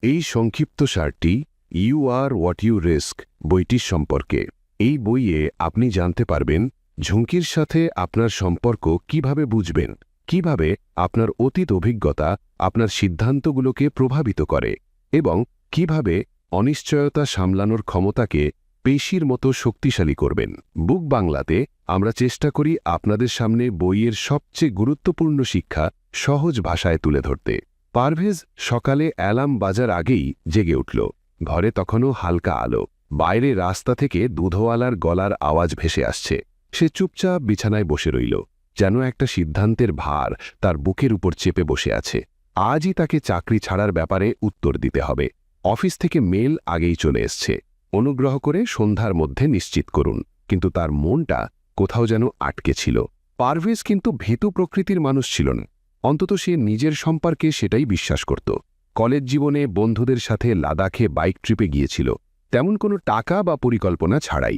এই সংক্ষিপ্তসারটি you are what you risk বইটির সম্পর্কে। এই বইয়ে আপনি জানতে পারবেন ঝুঁকির সাথে আপনার সম্পর্ক কিভাবে বুঝবেন, কিভাবে আপনার অতীত অভিজ্ঞতা আপনার সিদ্ধান্তগুলোকে প্রভাবিত করে এবং কিভাবে অনিশ্চয়তা সামলানোর ক্ষমতাকে পেশির মতো শক্তিশালী করবেন। বুক বাংলাতে আমরা চেষ্টা করি আপনাদের সামনে বইয়ের সবচেয়ে গুরুত্বপূর্ণ শিক্ষা সহজ ভাষায় তুলে ধরতে। পারভেজ সকালে অ্যালার্ম বাজার আগেই জেগে উঠল। ঘরে তখনও হালকা আলো, বাইরে রাস্তা থেকে দুধওয়ালার গলার আওয়াজ ভেসে আসছে। সে চুপচাপ বিছানায় বসে রইল, যেন একটা সিদ্ধান্তের ভার তার বুকের উপর চেপে বসে আছে। আজই তাকে চাকরি ছাড়ার ব্যাপারে উত্তর দিতে হবে। অফিস থেকে মেল আগেই চলে এসছে। অনুগ্রহ করে সন্ধ্যার মধ্যে নিশ্চিত করুন। কিন্তু তার মনটা কোথাও যেন আটকে ছিল। পারভেজ কিন্তু ভীতু প্রকৃতির মানুষ ছিল না, অন্তত সে নিজের সম্পর্কে সেটাই বিশ্বাস করত। কলেজ জীবনে বন্ধুদের সাথে লাদাখে বাইক ট্রিপে গিয়েছিল, তেমন কোনো টাকা বা পরিকল্পনা ছাড়াই।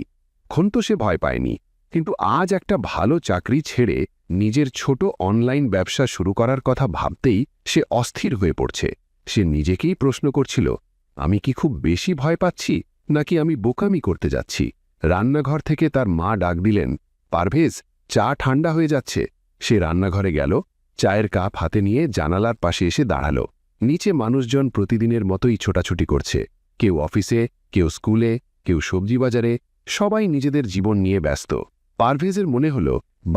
খন তো সে ভয় পায়নি, কিন্তু আজ একটা ভালো চাকরি ছেড়ে নিজের ছোট অনলাইন ব্যবসা শুরু করার কথা ভাবতেই সে অস্থির হয়ে পড়ছে। সে নিজেকেই প্রশ্ন করছিল, আমি কি খুব বেশি ভয় পাচ্ছি, নাকি আমি বোকামি করতে যাচ্ছি? রান্নাঘর থেকে তার মা ডাক দিলেন, পারভেজ, চা ঠান্ডা হয়ে যাচ্ছে। সে রান্নাঘরে গেল, চায়ের কাপ হাতে নিয়ে জানালার পাশে এসে দাঁড়াল। নিচে মানুষজন প্রতিদিনের মতোই ছোটাছুটি করছে, কেউ অফিসে, কেউ স্কুলে, কেউ সবজি বাজারে, সবাই নিজেদের জীবন নিয়ে ব্যস্ত। পারভেজের মনে হল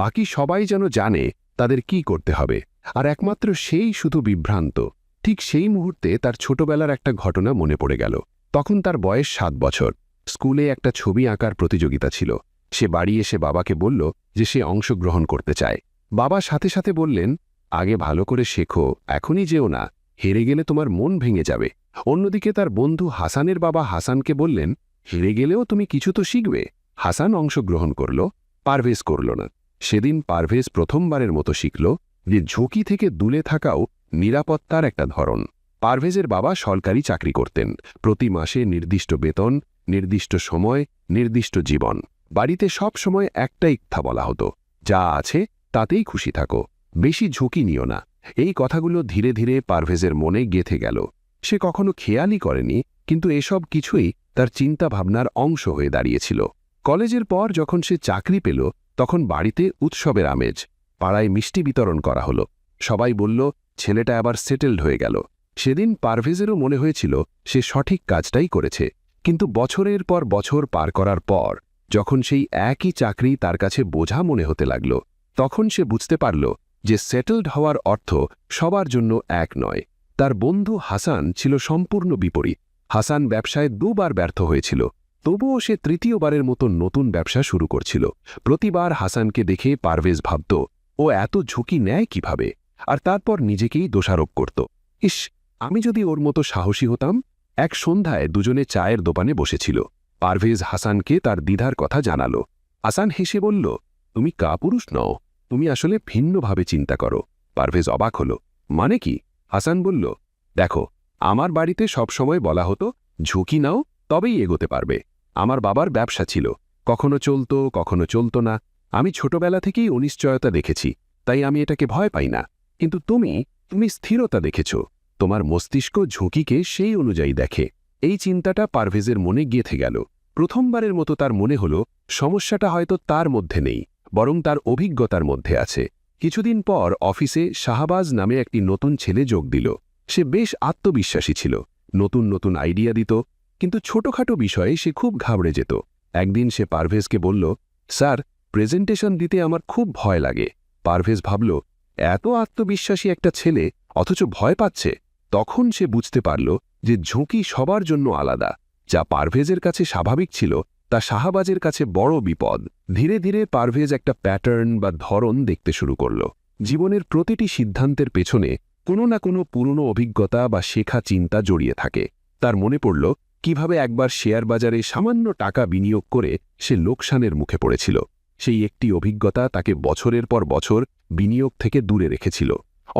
বাকি সবাই যেন জানে তাদের কি করতে হবে, আর একমাত্র সেই শুধু বিভ্রান্ত। ঠিক সেই মুহূর্তে তার ছোটবেলার একটা ঘটনা মনে পড়ে গেল। তখন তার বয়স 7 বছর। স্কুলে একটা ছবি আঁকার প্রতিযোগিতা ছিল। সে বাড়ি এসে বাবাকে বলল যে সে অংশগ্রহণ করতে চায়। বাবা সাথে সাথে বললেন, আগে ভালো করে শেখো, এখনই যেও না, হেরে গেলে তোমার মন ভেঙে যাবে। অন্যদিকে তার বন্ধু হাসানের বাবা হাসানকে বললেন, হেরে গেলেও তুমি কিছু তো শিখবে। হাসান অংশগ্রহণ করল, পারভেজ করল না। সেদিন পারভেজ প্রথমবারের মতো শিখল যে ঝুঁকি থেকে দূরে থাকাও নিরাপত্তার একটা ধরন। পারভেজের বাবা সরকারি চাকরি করতেন, প্রতি মাসে নির্দিষ্ট বেতন, নির্দিষ্ট সময়, নির্দিষ্ট জীবন। বাড়িতে সব সময় একটাই কথা বলা হতো, যা আছে তাতেই খুশি থাকো, বেশি ঝুঁকি নিও না। এই কথাগুলো ধীরে ধীরে পারভেজের মনে গেঁথে গেল। সে কখনো খেয়ালই করেনি, কিন্তু এসব কিছুই তার চিন্তাভাবনার অংশ হয়ে দাঁড়িয়েছিল। কলেজের পর যখন সে চাকরি পেল, তখন বাড়িতে উৎসবের আমেজ। পাড়ায় মিষ্টি বিতরণ করা হলো। সবাই বলল, ছেলেটা আবার সেটেলড হয়ে গেল। সেদিন পারভেজেরও মনে হয়েছিল সে সঠিক কাজটাই করেছে। কিন্তু বছরের পর বছর পার করার পর যখন সেই একই চাকরি তার কাছে বোঝা মনে হতে লাগল, তখন সে বুঝতে পারল যে সেটেলড হওয়ার অর্থ সবার জন্য এক নয়। তার বন্ধু হাসান ছিল সম্পূর্ণ বিপরীত। হাসান ব্যবসায় 2 বার ব্যর্থ হয়েছিল, তবুও সে তৃতীয়বারের মতো নতুন ব্যবসা শুরু করছিল। প্রতিবার হাসানকে দেখে পারভেজ ভাবত, ও এত ঝুঁকি নেয় কিভাবে, আর তারপর নিজেকেই দোষারোপ করত। ইস, আমি যদি ওর মতো সাহসী হতাম। এক সন্ধ্যায় দুজনে চায়ের দোকানে বসেছিল। পারভেজ হাসানকে তার দ্বিধার কথা জানালো। হাসান হেসে বলল, তুমি কাপুরুষ নও, তুমি আসলে ভিন্নভাবে চিন্তা করো। পারভেজ অবাক হল, মানে কি? হাসান বলল, দেখো, আমার বাড়িতে সবসময় বলা হতো, ঝুঁকি নাও, তবেই এগোতে পারবে। আমার বাবার ব্যবসা ছিল, কখনো চলতো, কখনো চলতো না। আমি ছোটবেলা থেকেই অনিশ্চয়তা দেখেছি, তাই আমি এটাকে ভয় পাই না। কিন্তু তুমি স্থিরতা দেখেছ, তোমার মস্তিষ্ক ঝুঁকিকে সেই অনুযায়ী দেখে। এই চিন্তাটা পারভেজের মনে গেঁথে গেল। প্রথমবারের মতো তার মনে হল সমস্যাটা হয়তো তার মধ্যে নেই, বরং তার অভিজ্ঞতার মধ্যে আছে। কিছুদিন পর অফিসে শাহবাজ নামে একটি নতুন ছেলে যোগ দিল। সে বেশ আত্মবিশ্বাসী ছিল, নতুন নতুন আইডিয়া দিত, কিন্তু ছোটখাটো বিষয়ে সে খুব ঘাবড়ে যেত। একদিন সে পারভেজকে বলল, স্যার, প্রেজেন্টেশন দিতে আমার খুব ভয় লাগে। পারভেজ ভাবল, এত আত্মবিশ্বাসী একটা ছেলে অথচ ভয় পাচ্ছে। তখন সে বুঝতে পারল যে ঝুঁকি সবার জন্য আলাদা। যা পারভেজের কাছে স্বাভাবিক ছিল, তা শাহবাজের কাছে বড় বিপদ। ধীরে ধীরে পারভেজ একটা প্যাটার্ন বা ধরন দেখতে শুরু করল। জীবনের প্রতিটি সিদ্ধান্তের পেছনে কোনো না কোনো পুরনো অভিজ্ঞতা বা শেখা চিন্তা জড়িয়ে থাকে। তার মনে পড়ল কিভাবে একবার শেয়ার বাজারে সামান্য টাকা বিনিয়োগ করে সে লোকসানের মুখে পড়েছিল। সেই একটি অভিজ্ঞতা তাকে বছরের পর বছর বিনিয়োগ থেকে দূরে রেখেছিল।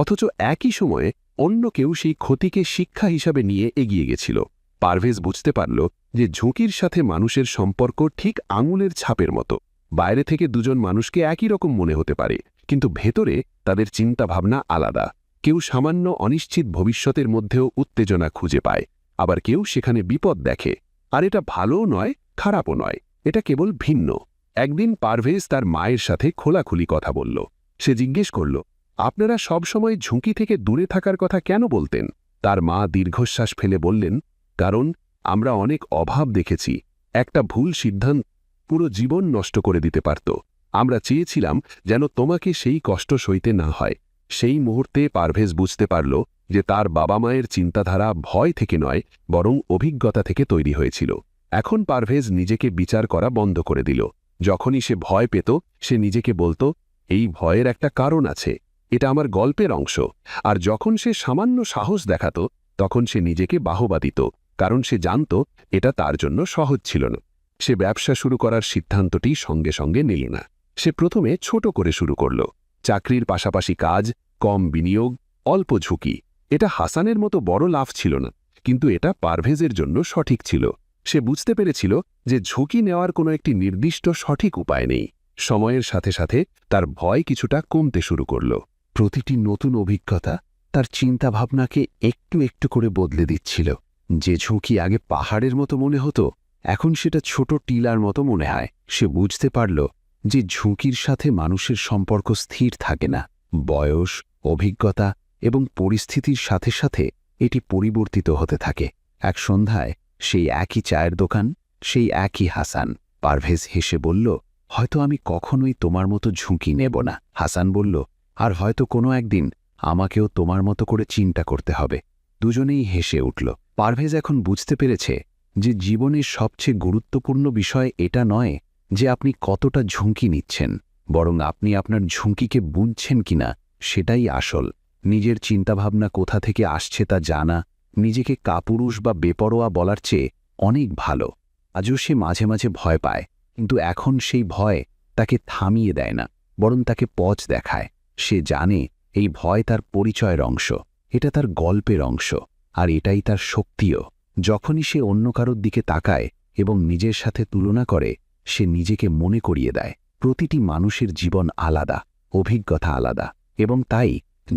অথচ একই সময়ে অন্য কেউ সেই ক্ষতিকে শিক্ষা হিসাবে নিয়ে এগিয়ে গেছিল। পারভেজ বুঝতে পারল যে ঝুঁকির সাথে মানুষের সম্পর্ক ঠিক আঙুলের ছাপের মতো। বাইরে থেকে দুজন মানুষকে একই রকম মনে হতে পারে, কিন্তু ভেতরে তাদের চিন্তাভাবনা আলাদা। কেউ সামান্য অনিশ্চিত ভবিষ্যতের মধ্যেও উত্তেজনা খুঁজে পায়, আবার কেউ সেখানে বিপদ দেখে। আর এটা ভালোও নয়, খারাপও নয়, এটা কেবল ভিন্ন। একদিন পারভেজ তার মায়ের সাথে খোলাখুলি কথা বলল। সে জিজ্ঞেস করল, আপনারা সবসময় ঝুঁকি থেকে দূরে থাকার কথা কেন বলতেন? তার মা দীর্ঘশ্বাস ফেলে বললেন, কারণ আমরা অনেক অভাব দেখেছি। একটা ভুল সিদ্ধান্ত পুরো জীবন নষ্ট করে দিতে পারত। আমরা চেয়েছিলাম যেন তোমাকে সেই কষ্ট সইতে না হয়। সেই মুহূর্তে পারভেজ বুঝতে পারল যে তার বাবা মায়ের চিন্তাধারা ভয় থেকে নয়, বরং অভিজ্ঞতা থেকে তৈরি হয়েছিল। এখন পারভেজ নিজেকে বিচার করা বন্ধ করে দিল। যখনই সে ভয় পেত, সে নিজেকে বলতো, এই ভয়ের একটা কারণ আছে, এটা আমার গল্পের অংশ। আর যখন সে সামান্য সাহস দেখাত, তখন সে নিজেকে বাহবা দিত, কারণ সে জানত এটা তার জন্য সহজ ছিল না। সে ব্যবসা শুরু করার সিদ্ধান্তটি সঙ্গে সঙ্গে নিল না। সে প্রথমে ছোট করে শুরু করল, চাকরির পাশাপাশি কাজ, কম বিনিয়োগ, অল্প ঝুঁকি। এটা হাসানের মতো বড় লাভ ছিল না, কিন্তু এটা পারভেজের জন্য সঠিক ছিল। সে বুঝতে পেরেছিল যে ঝুঁকি নেওয়ার কোনো একটি নির্দিষ্ট সঠিক উপায় নেই। সময়ের সাথে সাথে তার ভয় কিছুটা কমতে শুরু করল। প্রতিটি নতুন অভিজ্ঞতা তার চিন্তাভাবনাকে একটু একটু করে বদলে দিচ্ছিল। যে ঝুঁকি আগে পাহাড়ের মতো মনে হতো, এখন সেটা ছোট টিলার মতো মনে হয়। সে বুঝতে পারল যে ঝুঁকির সাথে মানুষের সম্পর্ক স্থির থাকে না। বয়স, অভিজ্ঞতা এবং পরিস্থিতির সাথে সাথে এটি পরিবর্তিত হতে থাকে। এক সন্ধ্যায় সেই একই চায়ের দোকান, সেই একই হাসান। পারভেজ হেসে বলল, হয়তো আমি কখনোই তোমার মতো ঝুঁকি নেব না। হাসান বলল, আর হয়তো কোনো একদিন আমাকেও তোমার মতো করে চিন্তা করতে হবে। দুজনেই হেসে উঠল। পারভেজ এখন বুঝতে পেরেছে যে জীবনের সবচেয়ে গুরুত্বপূর্ণ বিষয় এটা নয় যে আপনি কতটা ঝুঁকি নিচ্ছেন, বরং আপনি আপনার ঝুঁকিকে বুঝছেন কিনা সেটাই আসল। নিজের চিন্তাভাবনা কোথা থেকে আসছে তা জানা নিজেকে কাপুরুষ বা বেপরোয়া বলার চেয়ে অনেক ভালো। আজও সে মাঝে মাঝে ভয় পায়, কিন্তু এখন সেই ভয় তাকে থামিয়ে দেয় না, বরং তাকে পথ দেখায়। সে জানে এই ভয় তার পরিচয়ের অংশ, এটা তার গল্পের অংশ, আর এটাই তার শক্তিও। যখনই সে অন্য কারোর দিকে তাকায় এবং নিজের সাথে তুলনা করে, সে নিজেকে মনে করিয়ে দেয় প্রতিটি মানুষের জীবন আলাদা, অভিজ্ঞতা আলাদা, এবং তাই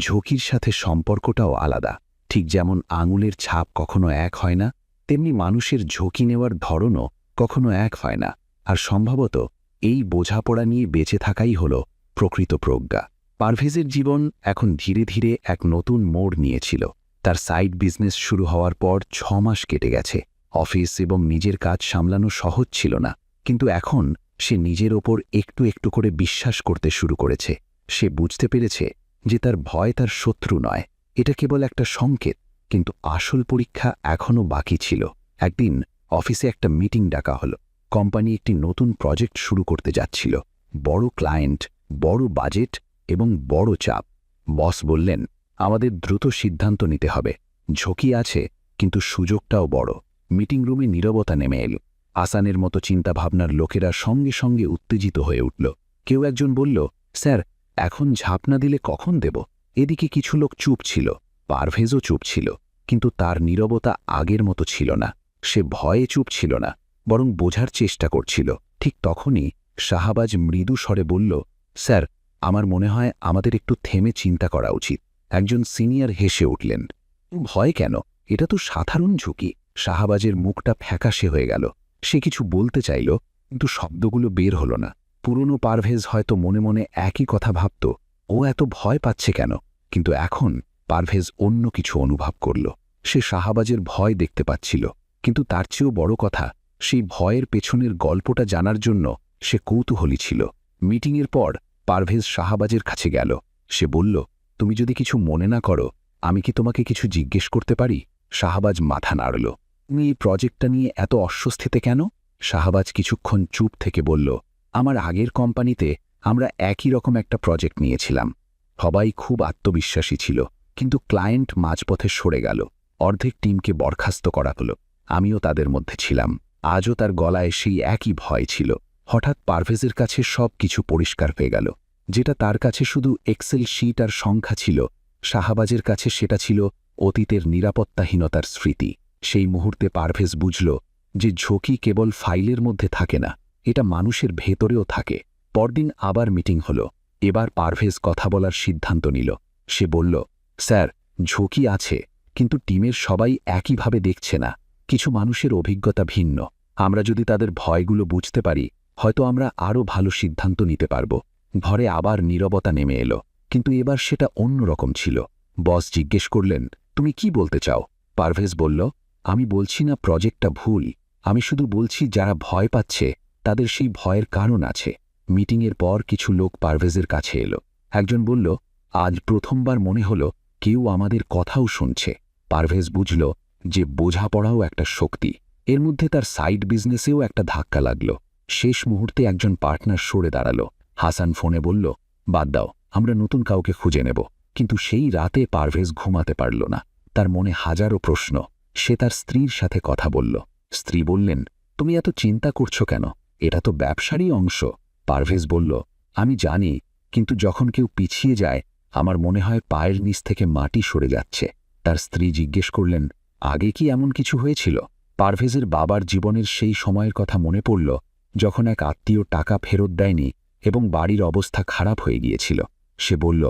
ঝুঁকির সাথে সম্পর্কটাও আলাদা। ঠিক যেমন আঙুলের ছাপ কখনো এক হয় না, তেমনি মানুষের ঝুঁকি নেওয়ার ধরনও কখনো এক হয় না। আর সম্ভবত এই বোঝাপড়া নিয়ে বেঁচে থাকাই হল প্রকৃত প্রজ্ঞা। পারভেজের জীবন এখন ধীরে ধীরে এক নতুন মোড় নিয়েছিল। তার সাইড বিজনেস শুরু হওয়ার পর 6 মাস কেটে গেছে। অফিস এবং নিজের কাজ সামলানো সহজ ছিল না, কিন্তু এখন সে নিজের ওপর একটু একটু করে বিশ্বাস করতে শুরু করেছে। সে বুঝতে পেরেছে যে তার ভয় তার শত্রু নয়, এটা কেবল একটা সংকেত। কিন্তু আসল পরীক্ষা এখনও বাকি ছিল। একদিন অফিসে একটা মিটিং ডাকা হলো। কোম্পানি একটি নতুন প্রজেক্ট শুরু করতে যাচ্ছিল। বড় ক্লায়েন্ট, বড় বাজেট এবং বড় চাপ। বস বললেন, আমাদের দ্রুত সিদ্ধান্ত নিতে হবে। ঝুঁকি আছে, কিন্তু সুযোগটাও বড়। মিটিং রুমে নীরবতা নেমে এল। আসানের মতো চিন্তাভাবনার লোকেরা সঙ্গে সঙ্গে উত্তেজিত হয়ে উঠল। কেউ একজন বলল, স্যার, এখন ঝাঁপ না দিলে কখন দেব? এদিকে কিছু লোক চুপ ছিল। পারভেজও চুপ ছিল, কিন্তু তার নীরবতা আগের মতো ছিল না। সে ভয়ে চুপ ছিল না, বরং বোঝার চেষ্টা করছিল। ঠিক তখনই শাহবাজ মৃদু স্বরে বলল, স্যার, আমার মনে হয় আমাদের একটু থেমে চিন্তা করা উচিত। একজন সিনিয়র হেসে উঠলেন, ভয় কেন? এটা তো সাধারণ ঝুঁকি। শাহবাজের মুখটা ফ্যাকাশে হয়ে গেল। সে কিছু বলতে চাইল, কিন্তু শব্দগুলো বের হল না। পুরনো পারভেজ হয়তো মনে মনে একই কথা ভাবত, ও এত ভয় পাচ্ছে কেন? কিন্তু এখন পারভেজ অন্য কিছু অনুভব করল। সে শাহবাজের ভয় দেখতে পাচ্ছিল, কিন্তু তার চেয়েও বড় কথা, সেই ভয়ের পেছনের গল্পটা জানার জন্য সে কৌতূহলী ছিল। মিটিংয়ের পর পারভেজ শাহবাজের কাছে গেল। সে বলল, তুমি যদি কিছু মনে না করো, আমি কি তোমাকে কিছু জিজ্ঞেস করতে পারি? শাহবাজ মাথা নাড়ল। তুমি এই প্রজেক্টটা নিয়ে এত অস্বস্তিতে কেন? শাহবাজ কিছুক্ষণ চুপ থেকে বলল, আমার আগের কোম্পানিতে আমরা একই রকম একটা প্রজেক্ট নিয়েছিলাম। সবাই খুব আত্মবিশ্বাসী ছিল, কিন্তু ক্লায়েন্ট মাঝপথে সরে গেল। অর্ধেক টিমকে বরখাস্ত করা হলো। আমিও তাদের মধ্যে ছিলাম। আজও তার গলায় সেই একই ভয় ছিল। হঠাৎ পারভেজের কাছে সব কিছু পরিষ্কার হয়ে গেল। যেটা তার কাছে শুধু এক্সেল শিট আর সংখ্যা ছিল, শাহবাজের কাছে সেটা ছিল অতীতের নিরাপত্তাহীনতার স্মৃতি। সেই মুহূর্তে পারভেজ বুঝল যে ঝুঁকি কেবল ফাইলের মধ্যে থাকে না, এটা মানুষের ভেতরেও থাকে। পরদিন আবার মিটিং হলো। এবার পারভেজ কথা বলার সিদ্ধান্ত নিল। সে বলল, স্যার, ঝুঁকি আছে, কিন্তু টিমের সবাই একইভাবে দেখছে না। কিছু মানুষের অভিজ্ঞতা ভিন্ন। আমরা যদি তাদের ভয়গুলো বুঝতে পারি, হয়তো আমরা আরও ভালো সিদ্ধান্ত নিতে পারব। ঘরে আবার নীরবতা নেমে এলো, কিন্তু এবার সেটা অন্যরকম ছিল। বস জিজ্ঞেস করলেন, তুমি কি বলতে চাও? পারভেজ বলল, আমি বলছি না প্রজেক্টটা ভুল, আমি শুধু বলছি যারা ভয় পাচ্ছে তাদের সেই ভয়ের কারণ আছে। মিটিংয়ের পর কিছু লোক পারভেজের কাছে এলো। একজন বলল, আজ প্রথমবার মনে হলো কেউ আমাদের কথাও শুনছে। পারভেজ বুঝল যে বোঝাপড়াও একটা শক্তি। এর মধ্যে তার সাইড বিজনেসেও একটা ধাক্কা লাগল। শেষ মুহূর্তে একজন পার্টনার সরে দাঁড়ালো। হাসান ফোনে বলল, বাদ দাও, আমরা নতুন কাউকে খুঁজে নেব। কিন্তু সেই রাতে পারভেজ ঘুমাতে পারল না। তার মনে হাজারো প্রশ্ন। সে তার স্ত্রীর সাথে কথা বলল। স্ত্রী বললেন, তুমি এত চিন্তা করছো কেন? এটা তো ব্যবসারই অংশ। পারভেজ বলল, আমি জানি, কিন্তু যখন কেউ পিছিয়ে যায় আমার মনে হয় পায়ের নিচ থেকে মাটি সরে যাচ্ছে। তার স্ত্রী জিজ্ঞেস করলেন, আগে কি এমন কিছু হয়েছিল? পারভেজের বাবার জীবনের সেই সময়ের কথা মনে পড়ল, যখন এক আত্মীয় টাকা ফেরত দেয়নি এবং বাড়ির অবস্থা খারাপ হয়ে গিয়েছিল। সে বলল,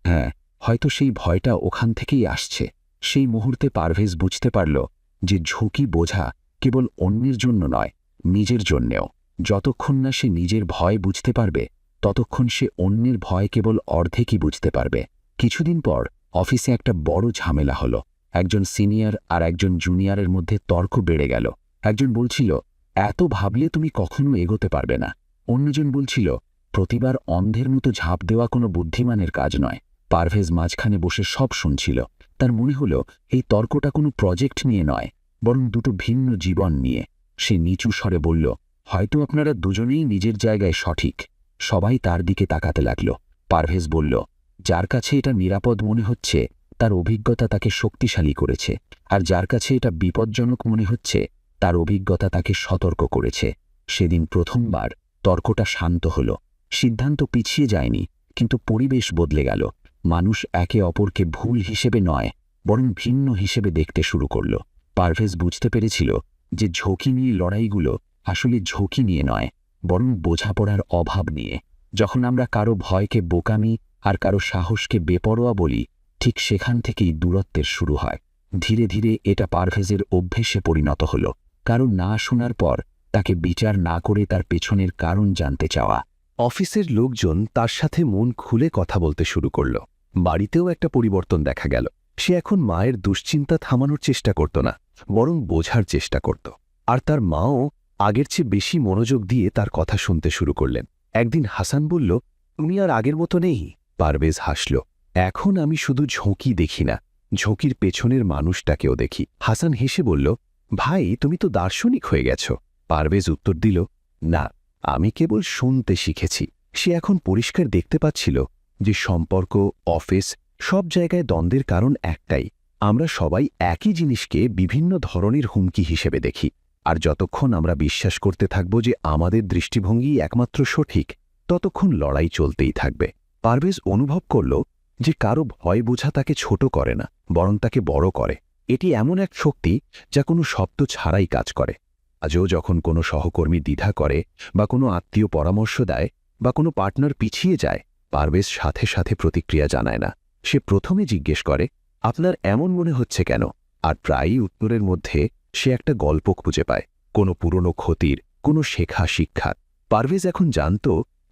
হ্যাঁ, হয়তো সেই ভয়টা ওখান থেকেই আসছে। সেই মুহূর্তে পারভেজ বুঝতে পারল যে ঝুঁকি বোঝা কেবল অন্যের জন্য নয়, নিজের জন্যেও। যতক্ষণ না সে নিজের ভয় বুঝতে পারবে, ততক্ষণ সে অন্যের ভয় কেবল অর্ধেকই বুঝতে পারবে। কিছুদিন পর অফিসে একটা বড় ঝামেলা হলো। একজন সিনিয়র আর একজন জুনিয়রের মধ্যে তর্ক বেড়ে গেল। একজন বলছিল, এত ভাবলে তুমি কখনো এগোতে পারবে না। অন্যজন বলছিল, প্রতিবার অন্ধের মতো ঝাঁপ দেওয়া কোনো বুদ্ধিমানের কাজ নয়। পারভেজ মাঝখানে বসে সব শুনছিল। তার মনে হলো এই তর্কটা কোনো প্রজেক্ট নিয়ে নয়, বরং দুটো ভিন্ন জীবন নিয়ে। সে নিচু স্বরে বলল, হয়তো আপনারা দুজনেই নিজের জায়গায় সঠিক। সবাই তার দিকে তাকাতে লাগল। পারভেজ বলল, যার কাছে এটা নিরাপদ মনে হচ্ছে তার অভিজ্ঞতা তাকে শক্তিশালী করেছে, আর যার কাছে এটা বিপজ্জনক মনে হচ্ছে তার অভিজ্ঞতা তাকে সতর্ক করেছে। সেদিন প্রথমবার তর্কটা শান্ত হল। সিদ্ধান্ত পিছিয়ে যায়নি, কিন্তু পরিবেশ বদলে গেল। মানুষ একে অপরকে ভুল হিসেবে নয়, বরং ভিন্ন হিসেবে দেখতে শুরু করল। পারভেজ বুঝতে পেরেছিল যে ঝুঁকি নিয়ে লড়াইগুলো আসলে ঝুঁকি নিয়ে নয়, বরং বোঝাপড়ার অভাব নিয়ে। যখন আমরা কারো ভয়কে বোকামি আর কারো সাহসকে বেপরোয়া বলি, ঠিক সেখান থেকেই দূরত্বের শুরু হয়। ধীরে ধীরে এটা পারভেজের অভ্যেসে পরিণত হল। কারো না শোনার পর তাকে বিচার না করে তার পেছনের কারণ জানতে চাওয়া। অফিসের লোকজন তার সাথে মন খুলে কথা বলতে শুরু করল। বাড়িতেও একটা পরিবর্তন দেখা গেল। সে এখন মায়ের দুশ্চিন্তা থামানোর চেষ্টা করত না, বরং বোঝার চেষ্টা করত। আর তার মাও আগের চেয়ে বেশি মনোযোগ দিয়ে তার কথা শুনতে শুরু করলেন। একদিন হাসান বলল, তুমি আর আগের মতো নেই। পারভেজ হাসল, এখন আমি শুধু ঝুঁকি দেখি না, ঝুঁকির পেছনের মানুষটাকেও দেখি। হাসান হেসে বলল, ভাই তুমি তো দার্শনিক হয়ে গেছ। পারভেজ উত্তর দিল, না, আমি কেবল শুনতে শিখেছি। সে এখন পরিষ্কার দেখতে পাচ্ছিল যে সম্পর্ক, অফিস, সব জায়গায় দ্বন্দ্বের কারণ একটাই, আমরা সবাই একই জিনিসকে বিভিন্ন ধরনের হুমকি হিসেবে দেখি। আর যতক্ষণ আমরা বিশ্বাস করতে থাকব যে আমাদের দৃষ্টিভঙ্গি একমাত্র সঠিক, ততক্ষণ লড়াই চলতেই থাকবে। পারভেজ অনুভব করল যে কারো ভয় বোঝা তাকে ছোট করে না, বরং তাকে বড় করে। এটি এমন এক শক্তি যা কোনো শব্দ ছাড়াই কাজ করে। আজও যখন কোনো সহকর্মী দ্বিধা করে, বা কোনো আত্মীয় পরামর্শ দেয়, বা কোনো পার্টনার পিছিয়ে যায়, পারভেজ সাথে সাথে প্রতিক্রিয়া জানায় না। সে প্রথমে জিজ্ঞেস করে, আপনার এমন মনে হচ্ছে কেন? আর প্রায়ই উত্তরের মধ্যে সে একটা গল্প খুঁজে পায়, কোনো পুরনো ক্ষতির, কোনো শেখা শিক্ষা। পারভেজ এখন জানত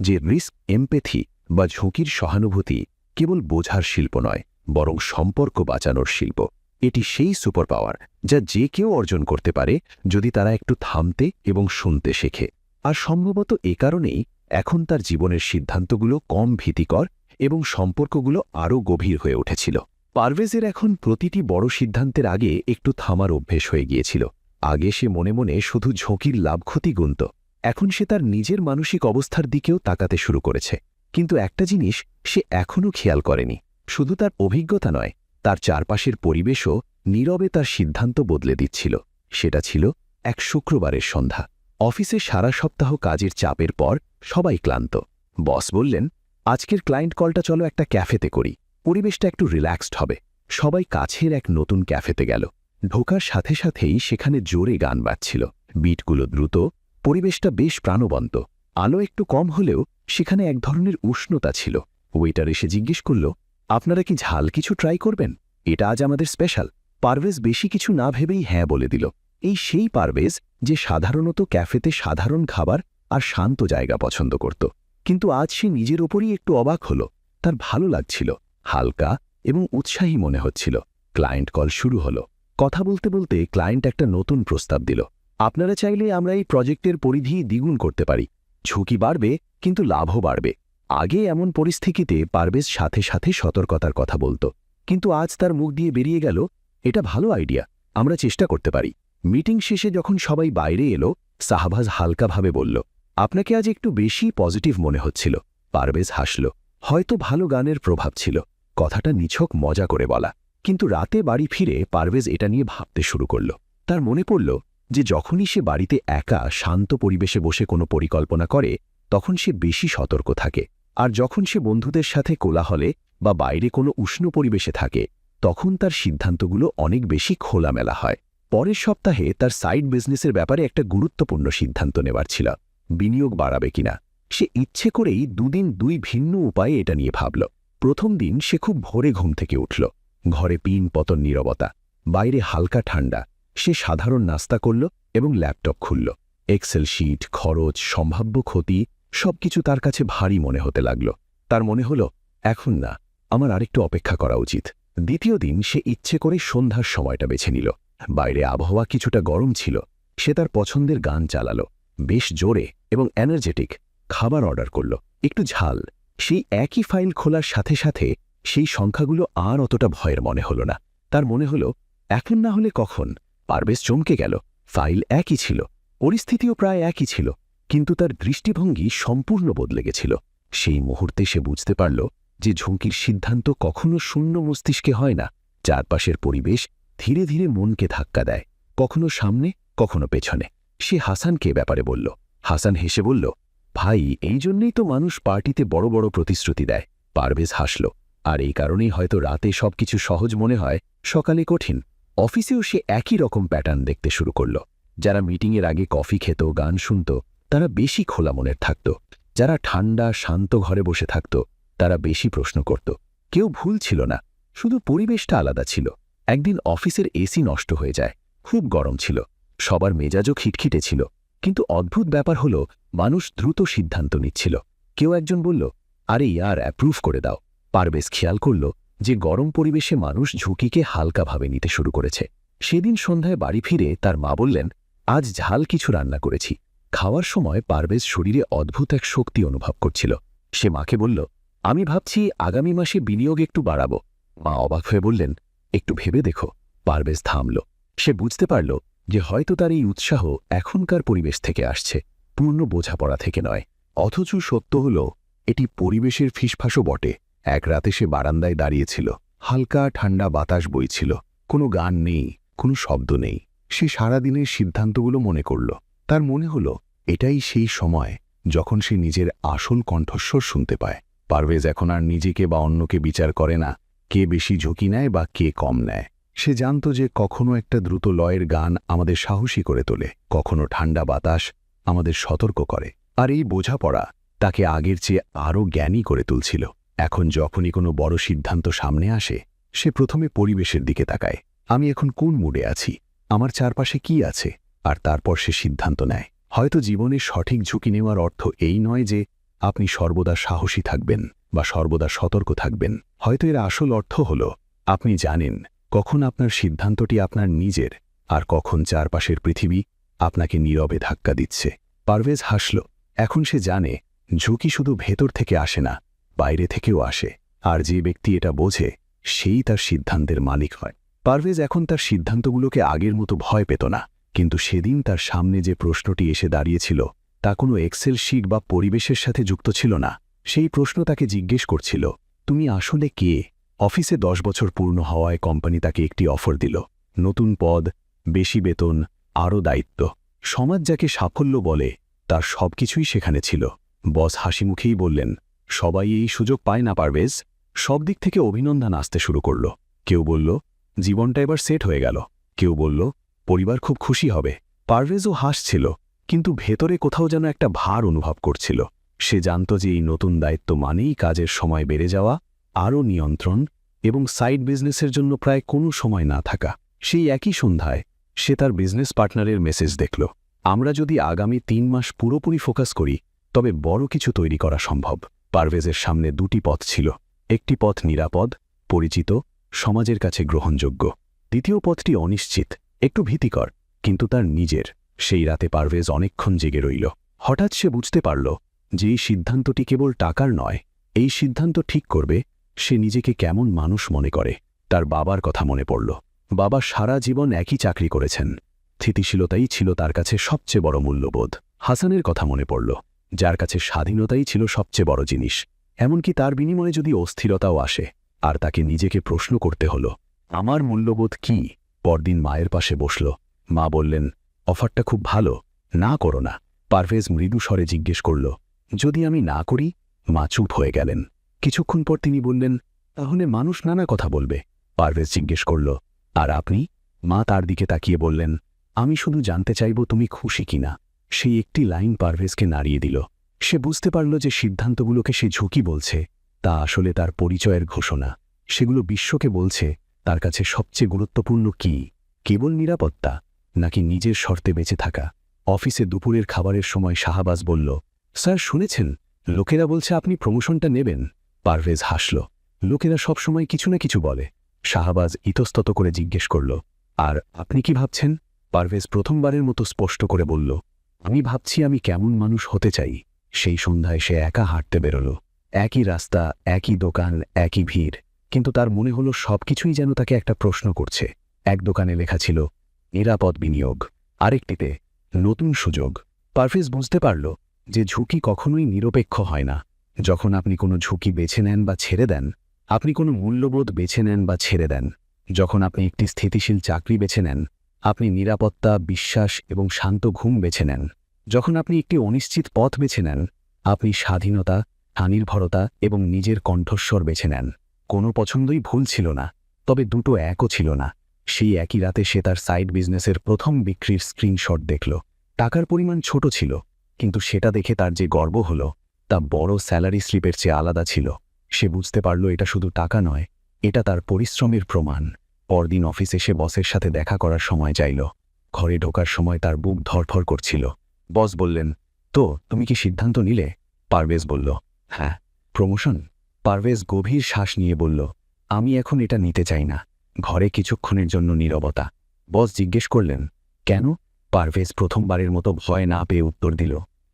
যে রিস্ক এমপ্যাথি বা ঝুঁকির সহানুভূতি কেবল বোঝার শিল্প নয়, বরং সম্পর্ক বাঁচানোর শিল্প। এটি সেই সুপার পাওয়ার যা যে কেউ অর্জন করতে পারে যদি তারা একটু থামতে এবং শুনতে শেখে। আর সম্ভবত এ কারণেই এখন তার জীবনের সিদ্ধান্তগুলো কম ভীতিকর এবং সম্পর্কগুলো আরও গভীর হয়ে উঠেছিল। পারভেজের এখন প্রতিটি বড় সিদ্ধান্তের আগে একটু থামার অভ্যেস হয়ে গিয়েছিল। আগে সে মনে মনে শুধু ঝুঁকির লাভ ক্ষতি গুনত, এখন সে তার নিজের মানসিক অবস্থার দিকেও তাকাতে শুরু করেছে। কিন্তু একটা জিনিস সে এখনও খেয়াল করেনি, শুধু তার অভিজ্ঞতা নয়, তার চারপাশের পরিবেশও নীরবে তার সিদ্ধান্ত বদলে দিচ্ছিল। সেটা ছিল এক শুক্রবারের সন্ধ্যা। অফিসে সারা সপ্তাহ কাজের চাপের পর সবাই ক্লান্ত। বস বললেন, আজকের ক্লায়েন্ট কলটা চলো একটা ক্যাফেতে করি, পরিবেশটা একটু রিল্যাক্সড হবে। সবাই কাছের এক নতুন ক্যাফেতে গেল। ঢোকার সাথে সাথেই সেখানে জোরে গান বাজছিল, বিটগুলো দ্রুত, পরিবেশটা বেশ প্রাণবন্ত। আলো একটু কম হলেও সেখানে এক ধরনের উষ্ণতা ছিল। ওয়েটার এসে জিজ্ঞেস করল, আপনারা কি ঝাল কিছু ট্রাই করবেন? এটা আজ আমাদের স্পেশাল। পারভেজ বেশি কিছু না ভেবেই হ্যাঁ বলে দিল। এই সেই পারভেজ যে সাধারণত ক্যাফেতে সাধারণ খাবার আর শান্ত জায়গা পছন্দ করত, কিন্তু আজ সে নিজের ওপরই একটু অবাক হল। তার ভালো লাগছিল, হালকা এবং উৎসাহী মনে হচ্ছিল। ক্লায়েন্ট কল শুরু হলো। কথা বলতে বলতে ক্লায়েন্ট একটা নতুন প্রস্তাব দিল। আপনারা চাইলে আমরা এই প্রজেক্টের পরিধি দ্বিগুণ করতে পারি। ঝুঁকি বাড়বে, কিন্তু লাভও বাড়বে। আগে এমন পরিস্থিতিতে পারভেজ সাথে সাথে সতর্কতার কথা বলতো, কিন্তু আজ তার মুখ দিয়ে বেরিয়ে গেল, এটা ভালো আইডিয়া, আমরা চেষ্টা করতে পারি। মিটিং শেষে যখন সবাই বাইরে এলো, শাহবাজ হালকাভাবে বলল, আপনাকে আজ একটু বেশি পজিটিভ মনে হচ্ছিল। পারভেজ হাসল। হয়তো ভালো গানের প্রভাব ছিল, কথাটা নিছক মজা করে বলা। কিন্তু রাতে বাড়ি ফিরে পারভেজ এটা নিয়ে ভাবতে শুরু করল। তার মনে পড়ল যে যখনই সে বাড়িতে একা শান্ত পরিবেশে বসে কোনো পরিকল্পনা করে, তখন সে বেশি সতর্ক থাকে। আর যখন সে বন্ধুদের সাথে কোলাহলে বা বাইরে কোনো উষ্ণ পরিবেশে থাকে, তখন তার সিদ্ধান্তগুলো অনেক বেশি খোলামেলা হয়। পরের সপ্তাহে তার সাইড বিজনেসের ব্যাপারে একটা গুরুত্বপূর্ণ সিদ্ধান্ত নেওয়ার ছিল, বিনিয়োগ বাড়াবে কিনা। সে ইচ্ছে করেই দুদিন দুই ভিন্ন উপায়ে এটা নিয়ে ভাবল। প্রথম দিন সে খুব ভোরে ঘুম থেকে উঠল। ঘরে পিন পতন নীরবতা, বাইরে হালকা ঠান্ডা। সে সাধারণ নাস্তা করল এবং ল্যাপটপ খুলল। এক্সেল শিট, খরচ, সম্ভাব্য ক্ষতি সবকিছু তার কাছে ভারী মনে হতে লাগল। তার মনে হল, এখন না, আমার আরেকটু অপেক্ষা করা উচিত। দ্বিতীয় দিন সে ইচ্ছে করে সন্ধ্যার সময়টা বেছে নিল। বাইরে আবহাওয়া কিছুটা গরম ছিল। সে তার পছন্দের গান চালালো, বেশ জোরে এবং এনার্জেটিক। খাবার অর্ডার করল, একটু ঝাল। সেই একই ফাইল খোলার সাথে সাথে সেই সংখ্যাগুলো আর অতটা ভয়ের মনে হল না। তার মনে হল, এখন না হলে কখন। পারভেজ চমকে গেল। ফাইল একই ছিল, পরিস্থিতিও প্রায় একই ছিল, কিন্তু তার দৃষ্টিভঙ্গি সম্পূর্ণ বদলে গেছিল। সেই মুহূর্তে সে বুঝতে পারল যে ঝুঁকির সিদ্ধান্ত কখনো শূন্য মস্তিষ্কে হয় না। চারপাশের পরিবেশ ধীরে ধীরে মনকে ধাক্কা দেয়, কখনো সামনে, কখনো পেছনে। সে হাসানকে ব্যাপারে বলল। হাসান হেসে বলল, ভাই, এই জন্যই তো মানুষ পার্টিতে বড় বড় প্রতিশ্রুতি দেয়। পারভেজ হাসল। আর এই কারণেই হয়তো রাতে সবকিছু সহজ মনে হয়, সকালে কঠিন। অফিসেও সে একই রকম প্যাটার্ন দেখতে শুরু করল। যারা মিটিংয়ের আগে কফি খেত, গান শুনত, তারা বেশি খোলা মনের থাকত। যারা ঠান্ডা শান্ত ঘরে বসে থাকত, তারা বেশি প্রশ্ন করত। কেউ ভুল ছিল না, শুধু পরিবেশটা আলাদা ছিল। একদিন অফিসের এসি নষ্ট হয়ে যায়। খুব গরম ছিল, সবার মেজাজও খিটখিটে ছিল। কিন্তু অদ্ভুত ব্যাপার হলো, মানুষ দ্রুত সিদ্ধান্ত নিচ্ছিল। কেউ একজন বলল, আরে ইয়ার, অ্যাপ্রুভ করে দাও। পারভেজ খেয়াল করল যে গরম পরিবেশে মানুষ ঝুঁকিকে হালকাভাবে নিতে শুরু করেছে। সেদিন সন্ধ্যায় বাড়ি ফিরে তার মা বললেন, আজ ঝাল কিছু রান্না করেছি। খাওয়ার সময় পারভেজ শরীরে অদ্ভুত এক শক্তি অনুভব করছিল। সে মাকে বলল, আমি ভাবছি আগামী মাসে বিনিয়োগ একটু বাড়াবো। মা অবাক হয়ে বললেন, একটু ভেবে দেখো। পারভেজ থামল। সে বুঝতে পারল যে হয়তো তার এই উৎসাহ এখনকার পরিবেশ থেকে আসছে, পূর্ণ বোঝাপড়া থেকে নয়। অথচ সত্য হল, এটি পরিবেশের ফিসফাসও বটে। এক রাতে সে বারান্দায় দাঁড়িয়েছিল। হালকা ঠান্ডা বাতাস বইছিল, কোনো গান নেই, কোনো শব্দ নেই। সে সারাদিনের সিদ্ধান্তগুলো মনে করল। তার মনে হল, এটাই সেই সময় যখন সে নিজের আসল কণ্ঠস্বর শুনতে পায়। পারভেজ এখন আর নিজেকে বা অন্যকে বিচার করে না, কে বেশি ঝুঁকি নেয় বা কে কম নেয়। সে জানত যে কখনো একটা দ্রুত লয়ের গান আমাদের সাহসী করে তোলে, কখনো ঠান্ডা বাতাস আমাদের সতর্ক করে। আর এই বোঝাপড়া তাকে আগের চেয়ে আরও জ্ঞানী করে তুলছিল। এখন যখনই কোনো বড় সিদ্ধান্ত সামনে আসে, সে প্রথমে পরিবেশের দিকে তাকায়। আমি এখন কোন মুডে আছি, আমার চারপাশে কি আছে, আর তারপর সে সিদ্ধান্ত নেয়। হয়তো জীবনে সঠিক ঝুঁকি নেওয়ার অর্থ এই নয় যে আপনি সর্বদা সাহসী থাকবেন বা সর্বদা সতর্ক থাকবেন। হয়তো এর আসল অর্থ হল, আপনি জানেন কখন আপনার সিদ্ধান্তটি আপনার নিজের, আর কখন চারপাশের পৃথিবী আপনাকে নীরবে ধাক্কা দিচ্ছে। পারভেজ হাসল। এখন সে জানে, ঝুঁকি শুধু ভেতর থেকে আসে না, বাইরে থেকেও আসে। আর যে ব্যক্তি এটা বোঝে, সেই তার সিদ্ধান্তের মালিক হয়। পারভেজ এখন তার সিদ্ধান্তগুলোকে আগের মতো ভয় পেত না। কিন্তু সেদিন তার সামনে যে প্রশ্নটি এসে দাঁড়িয়েছিল, তা কোনো এক্সেল শিট বা পরিবেশের সাথে যুক্ত ছিল না। সেই প্রশ্ন তাকে জিজ্ঞেস করছিল, তুমি আসলে কে? অফিসে 10 বছর পূর্ণ হওয়ায় কোম্পানি তাকে একটি অফার দিল, নতুন পদ, বেশি বেতন, আরও দায়িত্ব। সমাজ যাকে সাফল্য বলে, তার সবকিছুই সেখানে ছিল। বস হাসিমুখেই বললেন, সবাই এই সুযোগ পায় না পারভেজ। সব দিক থেকে অভিনন্দন আসতে শুরু করল। কেউ বলল, জীবনটা এবার সেট হয়ে গেল। কেউ বলল, পরিবার খুব খুশি হবে। পারভেজও হাসছিল, কিন্তু ভেতরে কোথাও যেন একটা ভার অনুভব করছিল। সে জানত যে এই নতুন দায়িত্ব মানেই কাজের সময় বেড়ে যাওয়া, আরও নিয়ন্ত্রণ এবং সাইড বিজনেসের জন্য প্রায় কোনো সময় না থাকা। সেই একই সন্ধ্যায় সে তার বিজনেস পার্টনারের মেসেজ দেখল, আমরা যদি আগামী 3 মাস পুরোপুরি ফোকাস করি তবে বড় কিছু তৈরি করা সম্ভব। পারভেজের সামনে দুটি পথ ছিল। একটি পথ নিরাপদ, পরিচিত, সমাজের কাছে গ্রহণযোগ্য। দ্বিতীয় পথটি অনিশ্চিত, একটু ভীতিকর, কিন্তু তার নিজের। সেই রাতে পারভেজ অনেকক্ষণ জেগে রইল। হঠাৎ সে বুঝতে পারল যে এই সিদ্ধান্তটি কেবল টাকার নয়, এই সিদ্ধান্ত ঠিক করবে সে নিজেকে কেমন মানুষ মনে করে। তার বাবার কথা মনে পড়ল। বাবা সারা জীবন একই চাকরি করেছেন। স্থিতিশীলতাই ছিল তার কাছে সবচেয়ে বড় মূল্যবোধ। হাসানের কথা মনে পড়ল, যার কাছে স্বাধীনতাই ছিল সবচেয়ে বড় জিনিস। এমনকি তার বিনিময়ে যদি অস্থিরতাও আসে, আর তাকে নিজেকে প্রশ্ন করতে হল, আমার মূল্যবোধ কি? পরদিন মায়ের পাশে বসল। মা বললেন, অফারটা খুব ভালো, না করো না। পারভেজ মৃদু স্বরে জিজ্ঞেস করল, যদি আমি না করি? মা চুপ হয়ে গেলেন। কিছুক্ষণ পর তিনি বললেন, তাহলে মানুষ নানা কথা বলবে। পারভেজ জিজ্ঞেস করল, আর আপনি? মা তার দিকে তাকিয়ে বললেন, আমি শুধু জানতে চাইব তুমি খুশি কিনা। সেই একটি লাইন পারভেজকে নাড়িয়ে দিল। সে বুঝতে পারল যে সিদ্ধান্তগুলোকে সে ঝুঁকি বলছে, তা আসলে তার পরিচয়ের ঘোষণা। সেগুলো বিশ্বকে বলছে তার কাছে সবচেয়ে গুরুত্বপূর্ণ কি, কেবল নিরাপত্তা নাকি নিজের শর্তে বেঁচে থাকা। অফিসে দুপুরের খাবারের সময় শাহবাজ বলল, স্যার শুনেছেন, লোকেরা বলছে আপনি প্রমোশনটা নেবেন। পারভেজ হাসল। লোকেরা সবসময় কিছু না কিছু বলে। শাহবাজ ইতস্তত করে জিজ্ঞেস করল, আর আপনি কি ভাবছেন? পারভেজ প্রথমবারের মতো স্পষ্ট করে বলল, আমি ভাবছি আমি কেমন মানুষ হতে চাই। সেই সন্ধ্যায় সে একা হাঁটতে বেরোল। একই রাস্তা, একই দোকান, একই ভিড়, কিন্তু তার মনে হল সবকিছুই যেন তাকে একটা প্রশ্ন করছে। এক দোকানে লেখা ছিল নিরাপদ বিনিয়োগ, আরেকটিতে নতুন সুযোগ। পারভেজ বুঝতে পারল যে ঝুঁকি কখনোই নিরপেক্ষ হয় না। যখন আপনি কোনো ঝুঁকি বেছে নেন বা ছেড়ে দেন, আপনি কোনো মূল্যবোধ বেছে নেন বা ছেড়ে দেন, যখন আপনি একটি স্থিতিশীল চাকরি বেছে নেন, আপনি নিরাপত্তা, বিশ্বাস এবং শান্ত ঘুম বেছে নেন, যখন আপনি একটি অনিশ্চিত পথ বেছে নেন, আপনি স্বাধীনতা, স্বনির্ভরতা এবং নিজের কণ্ঠস্বর বেছে নেন। কোনো পছন্দই ভুল ছিল না, তবে দুটো একও ছিল না। সেই একই রাতে সে তার সাইড বিজনেসের প্রথম বিক্রির স্ক্রিনশট দেখল। টাকার পরিমাণ ছোট ছিল, কিন্তু সেটা দেখে তার যে গর্ব হল তা বড় স্যালারি স্লিপের চেয়ে আলাদা ছিল। সে বুঝতে পারল এটা শুধু টাকা নয়, এটা তার পরিশ্রমের প্রমাণ। পরদিন অফিসে সে বসের সাথে দেখা করার সময় চাইল। ঘরে ঢোকার সময় তার বুক ধরফর করছিল। বস বললেন, তো তুমি কি সিদ্ধান্ত নিলে? পারভেজ বলল, হ্যাঁ। প্রমোশন? পারভেজ গভীর শ্বাস নিয়ে বলল, আমি এখন এটা নিতে চাই না। ঘরে কিছুক্ষণের জন্য নীরবতা। বস জিজ্ঞেস করলেন, কেন? পারভেজ প্রথমবারের মতো ভয় না পেয়ে উত্তর দিল,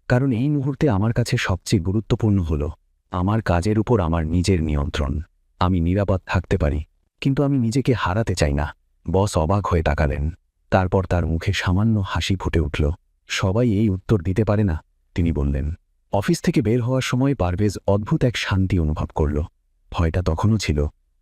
কারণ এই মুহূর্তে আমার কাছে সবচেয়ে গুরুত্বপূর্ণ হল আমার কাজের উপর আমার নিজের নিয়ন্ত্রণ। আমি নিরাপদ থাকতে পারি, কিন্তু আমি নিজেকে হারাতে চাই না। বস অবাক হয়ে তাকালেন। তারপর তার মুখে সামান্য হাসি ফুটে উঠল। সবাই এই উত্তর দিতে পারে না, তিনি বললেন। অফিস থেকে বের হওয়ার সময় পারভেজ অদ্ভুত এক শান্তি অনুভব করল। ভয়টা তখনও ছিল,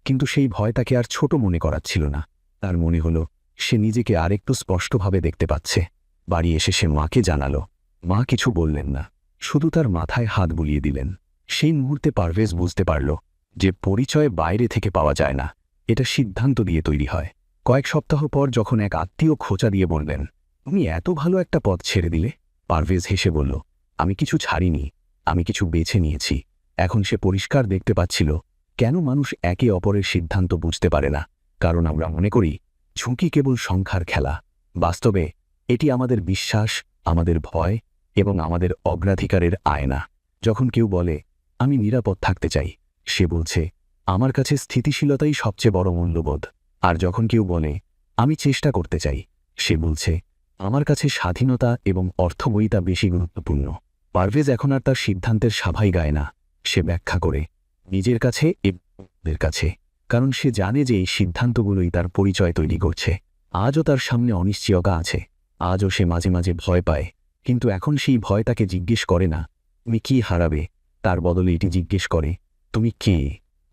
কিন্তু সেই ভয় তাকে আর ছোট মনে করাচ্ছিল না। তার মনে হল সে নিজেকে আরেকটু স্পষ্টভাবে দেখতে পাচ্ছে। বাড়ি এসে সে মাকে জানাল। মা কিছু বললেন না, শুধু তার মাথায় হাত বুলিয়ে দিলেন। সেই মুহূর্তে পারভেজ বুঝতে পারল যে পরিচয় বাইরে থেকে পাওয়া যায় না, এটা সিদ্ধান্ত দিয়ে তৈরি হয়। কয়েক সপ্তাহ পর যখন এক আত্মীয় খোঁচা দিয়ে বললেন, তুমি এত ভালো একটা পথ ছেড়ে দিলে, পারভেজ হেসে বলল, আমি কিছু ছাড়িনি, আমি কিছু বেছে নিয়েছি। এখন সে পরিষ্কার দেখতে পাচ্ছিল কেন মানুষ একে অপরের সিদ্ধান্ত বুঝতে পারে না। কারণ আমরা মনে করি ঝুঁকি কেবল সংখ্যার খেলা। বাস্তবে এটি আমাদের বিশ্বাস, আমাদের ভয় এবং আমাদের অগ্রাধিকারের আয়না। যখন কেউ বলে, আমি নিরাপদ থাকতে চাই, সে বলছে, আমার কাছে স্থিতিশীলতাই সবচেয়ে বড় মূল্যবোধ। আর যখন কেউ বলে, আমি চেষ্টা করতে চাই, সে বলছে, আমার কাছে স্বাধীনতা এবং অর্থবহিতা বেশি গুরুত্বপূর্ণ। পারভেজ এখন আর তার সিদ্ধান্তের সাভাই গায় না। সে ব্যাখ্যা করে নিজের কাছে এবং অন্যদের কাছে, কারণ সে জানে যে এই সিদ্ধান্তগুলোই তার পরিচয় তৈরি করছে। আজও তার সামনে অনিশ্চয়তা আছে, আজও সে মাঝে মাঝে ভয় পায়, কিন্তু এখন সেই ভয় তাকে জিজ্ঞেস করে না তুমি কি হারাবে, তার বদলে এটি জিজ্ঞেস করে তুমি কে।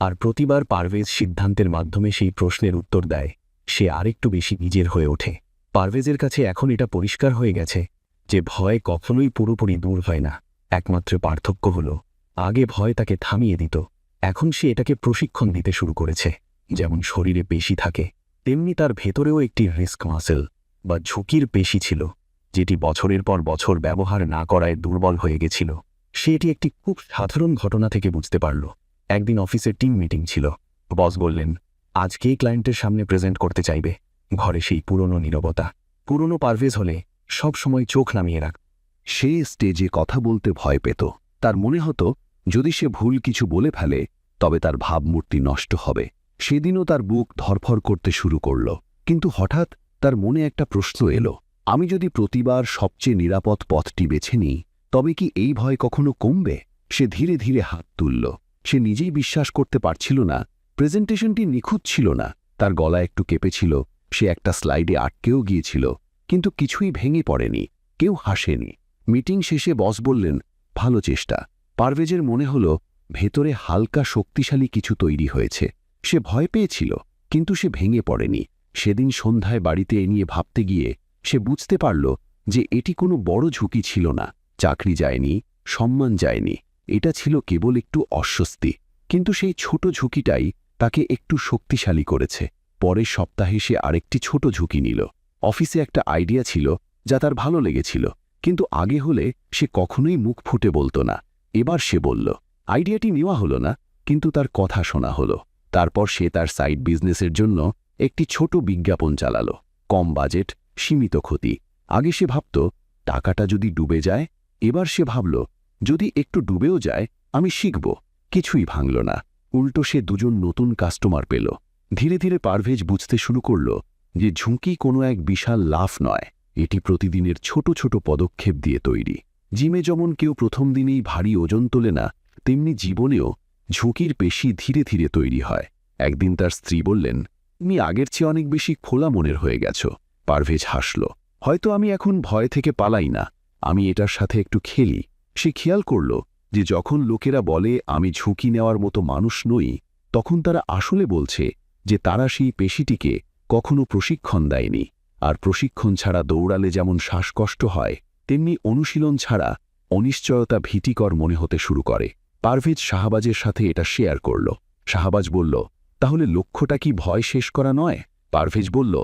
আর প্রতিবার পারভেজ সিদ্ধান্তের মাধ্যমে সেই প্রশ্নের উত্তর দেয়, সে আরেকটু বেশি নিজের হয়ে ওঠে। পারভেজের কাছে এখন এটা পরিষ্কার হয়ে গেছে যে ভয় কখনোই পুরোপুরি দূর হয় না। একমাত্র পার্থক্য হল আগে ভয় তাকে থামিয়ে দিত, এখন সে এটাকে প্রশিক্ষণ দিতে শুরু করেছে। যেমন শরীরে পেশি থাকে, তেমনি তার ভেতরেও একটি রিস্ক মাসেল বা ঝুঁকির পেশি ছিল, যেটি বছরের পর বছর ব্যবহার না করায় দুর্বল হয়ে গেছিল। সে এটি একটি খুব সাধারণ ঘটনা থেকে বুঝতে পারল। একদিন অফিসের টিম মিটিং ছিল। বস বললেন, আজ কে ক্লায়েন্টের সামনে প্রেজেন্ট করতে চাইবে? ঘরে সেই পুরনো নীরবতা। পুরনো পারভেজ হলে সব সময় চোখ নামিয়ে রাখ। সে স্টেজে কথা বলতে ভয় পেত। তার মনে হতো যদি সে ভুল কিছু বলে ফেলে তবে তার ভাবমূর্তি নষ্ট হবে। সেদিনও তার বুক ধরফর করতে শুরু করল। কিন্তু হঠাৎ তার মনে একটা প্রশ্ন এলো, আমি যদি প্রতিবার সবচেয়ে নিরাপদ পথটি বেছে নিই তবে কি এই ভয় কখনো কমবে? সে ধীরে ধীরে হাত তুলল। সে নিজেই বিশ্বাস করতে পারছিল না প্রেজেন্টেশনটি নিখুঁত ছিল না। তার গলা একটু কেঁপেছিল, সে একটা স্লাইডে আটকেও গিয়েছিল, কিন্তু কিছুই ভেঙে পড়েনি, কেউ হাসেনি। মিটিং শেষে বস বললেন, ভালো চেষ্টা। পারভেজের মনে হল ভেতরে হালকা শক্তিশালী কিছু তৈরি হয়েছে। সে ভয় পেয়েছিল, কিন্তু সে ভেঙে পড়েনি। সেদিন সন্ধ্যায় বাড়িতে এ নিয়ে ভাবতে গিয়ে সে বুঝতে পারল যে এটি কোনো বড় ঝুঁকি ছিল না। চাকরি যায়নি, সম্মান যায়নি, এটা ছিল কেবল একটু অস্বস্তি। কিন্তু সেই ছোট ঝুঁকিটাই তাকে একটু শক্তিশালী করেছে। পরের সপ্তাহে সে আরেকটি ছোট ঝুঁকি নিল। অফিসে একটা আইডিয়া ছিল যা তার ভালো লেগেছিল, কিন্তু আগে হলে সে কখনোই মুখ ফুটে বলতো না। এবার সে বলল। আইডিয়াটি নেওয়া হলো না, কিন্তু তার কথা শোনা হলো। তারপর সে তার সাইড বিজনেসের জন্য একটি ছোট বিজ্ঞাপন চালালো। কম বাজেট, সীমিত ক্ষতি। আগে সে ভাবত টাকাটা যদি ডুবে যায়। এবার সে ভাবল যদি একটু ডুবেও যায় আমি শিখব। কিছুই ভাঙল না, উল্টো সে দুজন নতুন কাস্টমার পেল। ধীরে ধীরে পারভেজ বুঝতে শুরু করল যে ঝুঁকি কোনো এক বিশাল লাফ নয়, এটি প্রতিদিনের ছোট ছোট পদক্ষেপ দিয়ে তৈরি। জিমে যেমন কেউ প্রথম দিনেই ভারী ওজন তোলে না, তেমনি জীবনেও ঝুঁকির পেশি ধীরে ধীরে তৈরি হয়। একদিন তার স্ত্রী বললেন, তুমি আগের চেয়ে অনেক বেশি খোলা মনের হয়ে গেছ। পারভেজ হাসল। হয়তো আমি এখন ভয় থেকে পালাই না, আমি এটার সাথে একটু খেলি। সে খেয়াল করল যে যখন লোকেরা বলে আমি ঝুঁকি নেওয়ার মতো মানুষ নই, তখন তারা আসলে বলছে যে তারা সেই পেশিটিকে কখনো প্রশিক্ষণ দেয়নি। আর প্রশিক্ষণ ছাড়া দৌড়ালে যেমন শ্বাসকষ্ট হয়, তেমনি অনুশীলন ছাড়া অনিশ্চয়তা ভীতিকর মনে হতে শুরু করে। পারভেজ শাহবাজের সাথে এটা শেয়ার করল। শাহবাজ বলল, তাহলে লক্ষ্যটা কি ভয় শেষ করা নয়? পারভেজ বলল,